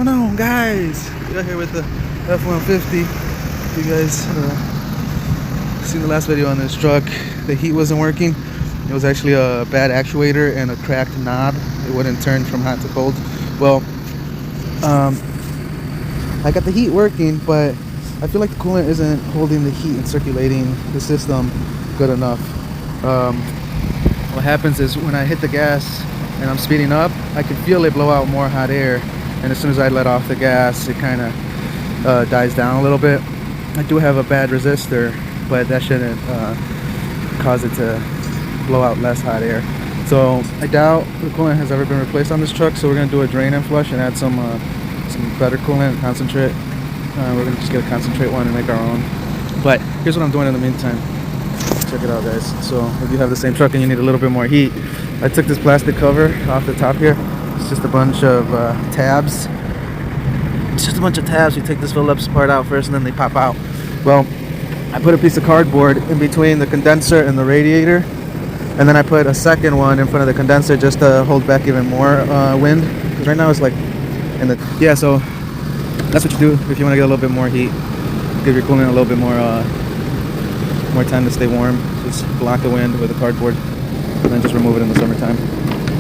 going on, guys? We're here with the F150. You guys seen the last video on this truck. The heat wasn't working. It was actually a bad actuator and a cracked knob. It wouldn't turn from hot to cold. Well, I got the heat working, but I feel like the coolant isn't holding the heat and circulating the system good enough. What happens is when I hit the gas and I'm speeding up, I can feel it blow out more hot air, and as soon as I let off the gas, it kind of dies down a little bit. I do have a bad resistor, but that shouldn't cause it to blow out less hot air. So I doubt the coolant has ever been replaced on this truck, so we're going to do a drain and flush and add some better coolant, concentrate. We're going to just get a concentrate one and make our own. But here's what I'm doing in the meantime. Check it out, guys. So if you have the same truck and you need a little bit more heat, I took this plastic cover off the top here. It's just a bunch of tabs. It's just a bunch of tabs. You take this Phillips part out first and then they pop out. Well, I put a piece of cardboard in between the condenser and the radiator, and then I put a second one in front of the condenser just to hold back even more wind, because right now it's like in the so that's what you do if you want to get a little bit more heat. Give your coolant a little bit more time to stay warm. Just block the wind with the cardboard and then just remove it in the summertime.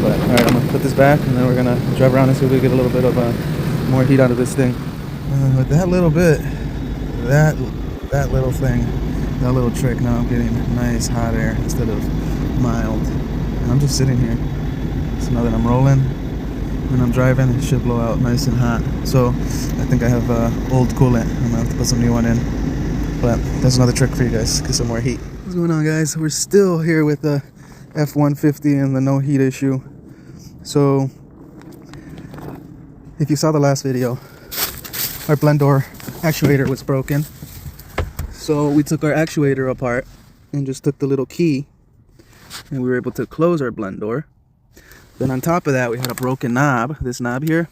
But alright, I'm gonna put this back and then we're gonna drive around and see if we get a little bit of more heat out of this thing. With that little bit, that little thing, that little trick, now I'm getting nice hot air instead of mild. And I'm just sitting here. So now that I'm rolling, when I'm driving, it should blow out nice and hot. So I think I have old coolant. I'm gonna have to put some new one in. But that's another trick for you guys, get some more heat. What's going on, guys? We're still here with the F150 and the no heat issue. So if you saw the last video, our blend door actuator was broken. So we took our actuator apart and just took the little key, and we were able to close our blend door. Then on top of that, we had a broken knob. This knob here,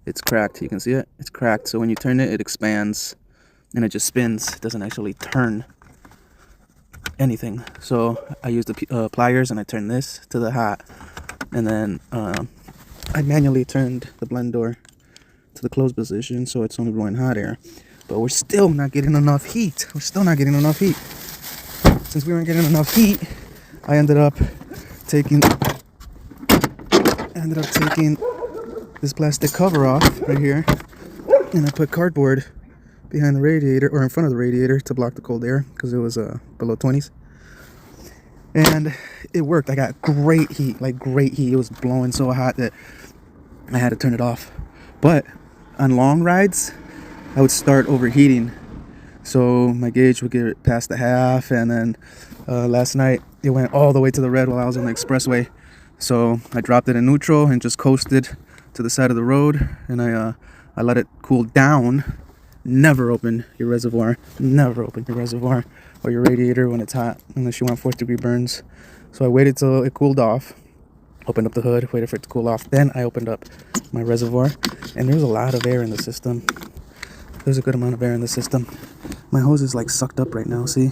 it's cracked. You can see it? It's cracked. So when you turn it, it expands and it just spins. It doesn't actually turn anything. So I used the pliers and I turned this to the hot, and then I manually turned the blend door to the closed position so it's only blowing hot air. But we're still not getting enough heat. We're still not getting enough heat. Since we weren't getting enough heat, I ended up taking this plastic cover off right here, and I put cardboard behind the radiator, or in front of the radiator, to block the cold air because it was below 20s. And it worked. I got great heat, like great heat. It was blowing so hot that I had to turn it off. But on long rides, I would start overheating, so my gauge would get past the half, and then last night it went all the way to the red while I was on the expressway. So I dropped it in neutral and just coasted to the side of the road, and I let it cool down. Never open your reservoir. Never open your reservoir or your radiator when it's hot, unless you want 4th-degree burns. So I waited till it cooled off, opened up the hood, waited for it to cool off. Then I opened up my reservoir, and there was a lot of air in the system. There's a good amount of air in the system. My hose is like sucked up right now, see?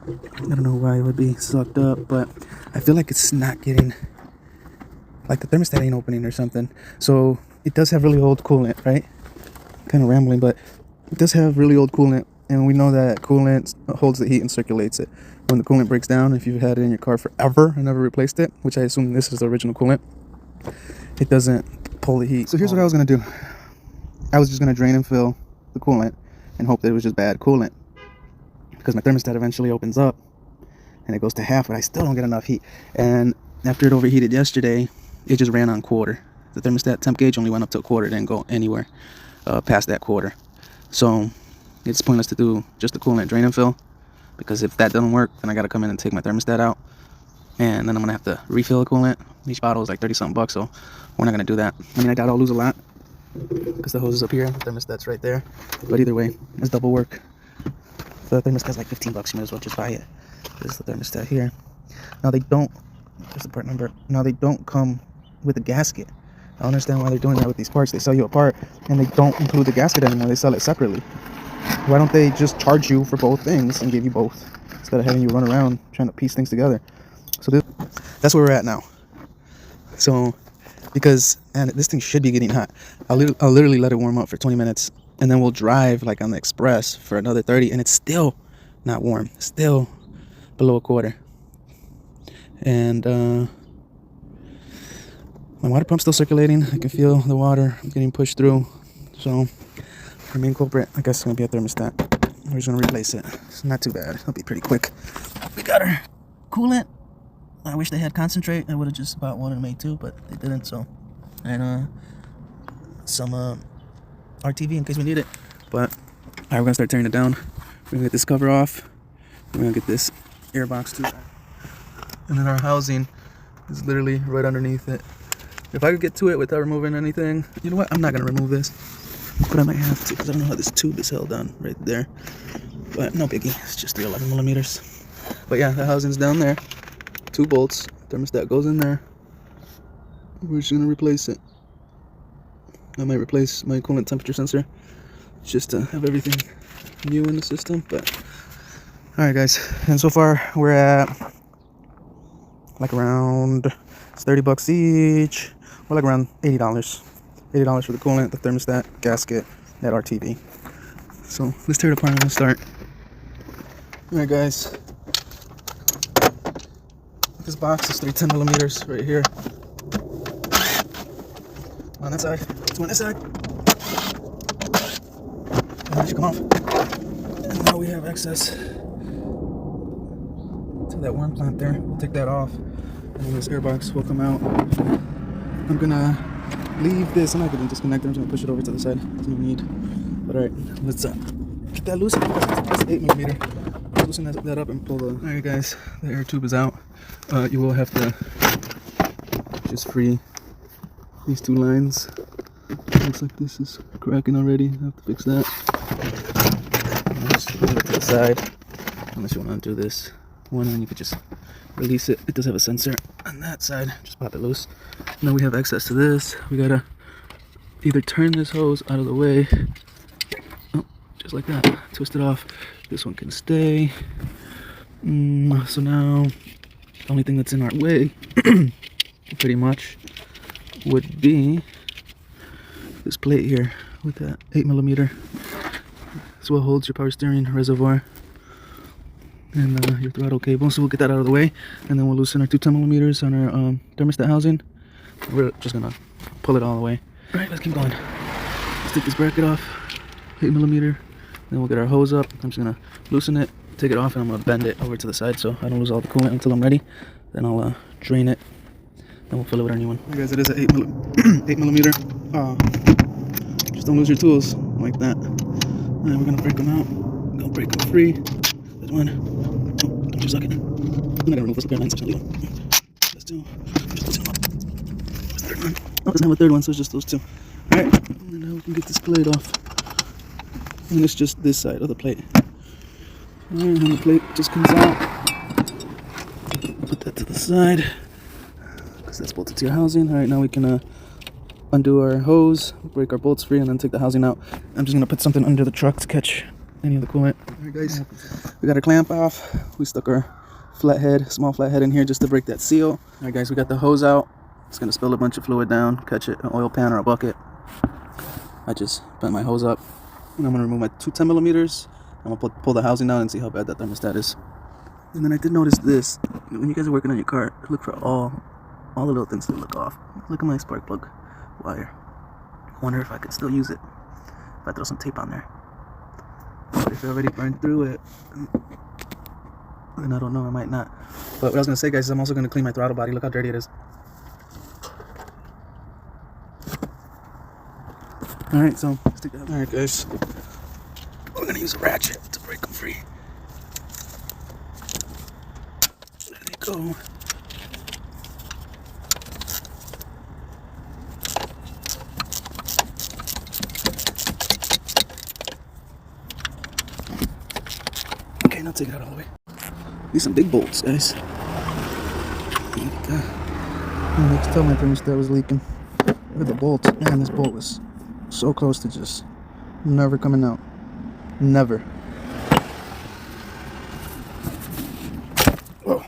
I don't know why it would be sucked up, but I feel like it's not getting, like the thermostat ain't opening or something. So it does have really old coolant, right? Kind of rambling, but it does have really old coolant, and we know that coolant holds the heat and circulates it. When the coolant breaks down, if you've had it in your car forever and never replaced it, which I assume this is the original coolant, it doesn't pull the heat. So here's what I was going to do. I was just going to drain and fill the coolant and hope that it was just bad coolant, because my thermostat eventually opens up and it goes to half, but I still don't get enough heat. And after it overheated yesterday, it just ran on quarter. The thermostat temp gauge only went up to a quarter, didn't go anywhere past that quarter. So it's pointless to do just the coolant drain and fill, because if that doesn't work, then I got to come in and take my thermostat out, and then I'm gonna have to refill the coolant. Each bottle is like 30-something bucks, so we're not gonna do that. I mean, I doubt I'll lose a lot because the hose is up here, the thermostat's right there, but either way, it's double work. The thermostat's like 15 bucks, you might as well just buy it. This is the thermostat here. Now they don't, there's the part number. Now they don't come with a gasket. I don't understand why they're doing that with these parts. They sell you a part and they don't include the gasket anymore. They sell it separately. Why don't they just charge you for both things and give you both, instead of having you run around trying to piece things together? So that's where we're at now. So because and this thing should be getting hot. I'll literally let it warm up for 20 minutes, and then we'll drive like on the express for another 30, and it's still not warm. Still below a quarter. And my water pump's still circulating. I can feel the water getting pushed through. So our main culprit, I guess, is gonna be a thermostat. We're just gonna replace it. It's not too bad. It'll be pretty quick. We got our coolant. I wish they had concentrate. I would have just bought one and made two, but they didn't. So, and some RTV in case we need it. But all right, we're gonna start tearing it down. We're gonna get this cover off. We're gonna get this air box too. And then our housing is literally right underneath it. If I could get to it without removing anything, you know what? I'm not gonna remove this, but I might have to because I don't know how this tube is held on right there. But no biggie. It's just 311 millimeters. But yeah, the housing's down there. 2 bolts. Thermostat goes in there. We're just gonna replace it. I might replace my coolant temperature sensor just to have everything new in the system. But all right, guys. And so far we're at like around, it's 30 bucks each. We're like around $80. $80 for the coolant, the thermostat, gasket, that RTV. So let's tear it apart and we'll start. All right, guys. This box is 310 millimeters right here. On that side. It's on this side. And that should come off. And now we have access to that warm plant there. We'll take that off. And then this air box will come out. I'm gonna leave this. I'm not gonna disconnect it. I'm just gonna push it over to the side. There's no need. But alright, let's get that loose. That's 8 millimeter. Loosen that up and pull the. Alright, guys, the air tube is out. You will have to just free these 2 lines. Looks like this is cracking already. I have to fix that. Just put it to the side. Unless you want to do this one, and you could just release it. It does have a sensor on that side. Just pop it loose. Now we have access to this. We gotta either turn this hose out of the way. Oh, just like that. Twist it off. This one can stay. So now the only thing that's in our way pretty much would be this plate here with that 8 millimeter. This is what holds your power steering reservoir and your throttle cable. So we'll get that out of the way, and then we'll loosen our 2 10 millimeters on our thermostat housing. We're just gonna pull it all the way. All right, let's keep going. Let's take this bracket off, 8 millimeter. Then we'll get our hose up. I'm just gonna loosen it, take it off, and I'm gonna bend it over to the side so I don't lose all the coolant until I'm ready. Then I'll drain it, then we'll fill it with our new one. Hey guys, it is an 8 millimeter. Just don't lose your tools like that. And we're gonna break them out. We're gonna break them free. There's one. Oh, don't you suck it. I'm not gonna remove this pair of lines. I'm just gonna leave them. That's 2. Just those 2. There's the 3rd one. Oh, it doesn't have a 3rd one, so it's just those 2. Alright, and now we can get this plate off. And it's just this side of the plate. Alright, and the plate just comes out. Put that to the side, because that's bolted to your housing. Alright, now we can undo our hose, break our bolts free, and then take the housing out. I'm just going to put something under the truck to catch any of the coolant. Alright guys, we got our clamp off. We stuck our flathead, small flathead in here just to break that seal. Alright guys, we got the hose out. It's going to spill a bunch of fluid down, catch it in an oil pan or a bucket. I just bent my hose up. And I'm going to remove my 2 10 millimeters. I'm going to pull the housing down and see how bad that thermostat is. And then I did notice this. When you guys are working on your car, look for all the little things that look off. Look at my spark plug wire. I wonder if I could still use it if I throw some tape on there. But if I already burned through it, then I don't know, I might not. But what I was going to say, guys, is I'm also going to clean my throttle body. Look how dirty it is. Alright, so let's take that out. Alright guys, we're gonna use a ratchet to break them free. There they go. Okay, now take it out all the way. These some big bolts, guys. I could tell my thermostat was leaking. Look at the bolt. Man, this bolt was so close to just never coming out. Never. Whoa.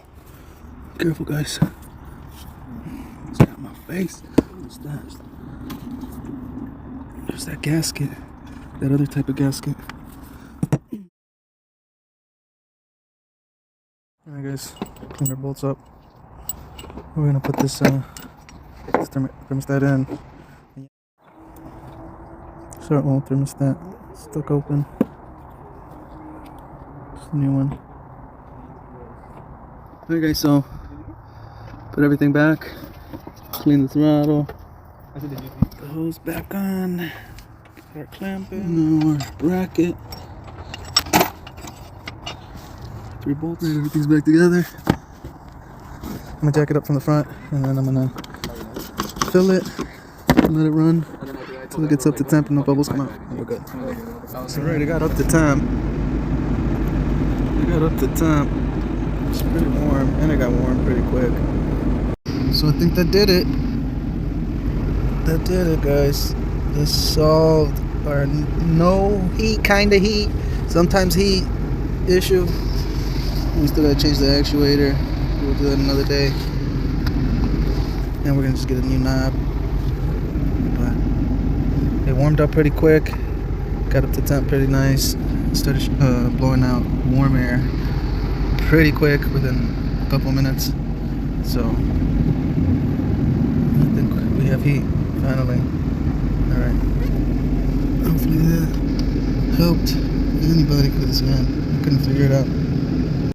Careful, guys. It's got my face. What's that? There's that gasket, that other type of gasket. Alright guys, clean our bolts up. We're gonna put this thermostat in. Start old thermostat, stuck open. It's a new one. Alright guys, so put everything back, clean the throttle, the hose back on, get our clamp in, now our bracket, 3 bolts, and everything's back together. I'm gonna jack it up from the front, and then I'm gonna fill it, let it run until it gets up to temp and no bubbles come out, and we're good. Alright, I got up to temp. It's pretty warm, and it got warm pretty quick. So I think that did it. That did it, guys. This solved our no heat, kind of heat, sometimes heat issue. We still gotta change the actuator. We'll do that another day. And we're gonna just get a new knob. But it warmed up pretty quick. Got up to temp pretty nice. Started blowing out warm air pretty quick within a couple minutes. So I think we have heat finally. Alright. Hopefully that helped anybody, because man, I couldn't figure it out.